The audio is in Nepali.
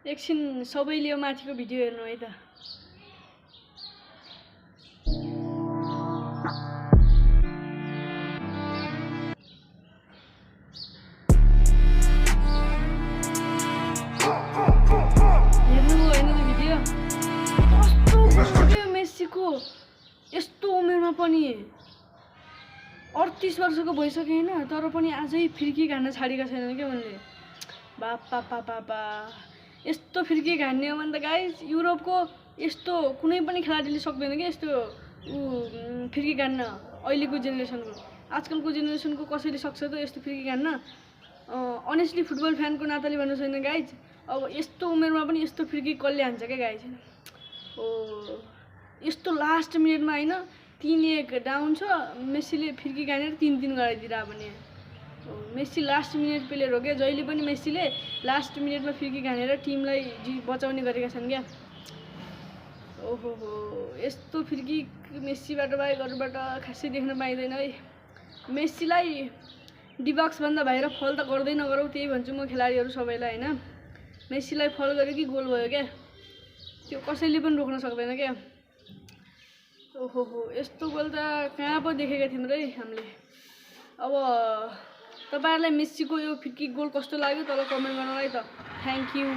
एकछिन सबैले यो माथिको भिडियो हेर्नु है त। हेर्नुभयो होइन त भिडियो? कस्तो गयो मेस्सीको यस्तो उमेरमा पनि 38 वर्षको भइसक्यो होइन, तर पनि अझै फिर्की घान्न छाडेका छैनन् क्या उनले। बापा पापा यस्तो फिर्की घान्ने हो भने त गाइस युरोपको यस्तो कुनै पनि खेलाडीले सक्दैन क्या यस्तो फिर्की घान्न। अहिलेको जेनेरेसनको आजकलको जेनेरेसनको कसैले सक्छ त यस्तो फिर्की घान्न? अनेस्टली फुटबल फ्यानको नाताले भन्नु छैन गाइज, अब यस्तो उमेरमा पनि यस्तो फिर्की कसले हान्छ क्या गाइज? हो यस्तो लास्ट मिनेटमा होइन 3-1 डाउन छ, मेस्सीले फिर्की घानेर 3-3 गराइदिएर भने मेस्सी लास्ट मिनेट प्लेयर हो क्या। जहिले पनि मेस्सीले लास्ट मिनेटमा फिर्की घानेर टिमलाई बचाउने गरेका छन् क्या। ओहो हो यस्तो फिर्की मेस्सीबाट बाहेक अरूबाट खासै देख्न पाइँदैन है। मेस्सीलाई डिबक्सभन्दा बाहिर फल त गर्दै नगरौँ, त्यही भन्छु म खेलाडीहरू सबैलाई होइन। मेस्सीलाई फल गर्यो कि गोल भयो क्या, त्यो कसैले पनि रोक्न सक्दैन क्या। ओहो हो यस्तो गोल त कहाँ पो देखेका थियौँ र हामीले। अब तपाईहरुलाई मेस्सीको यो फिर्की गोल कस्तो लाग्यो तल कमेन्ट गर्नुलाई त। Thank you.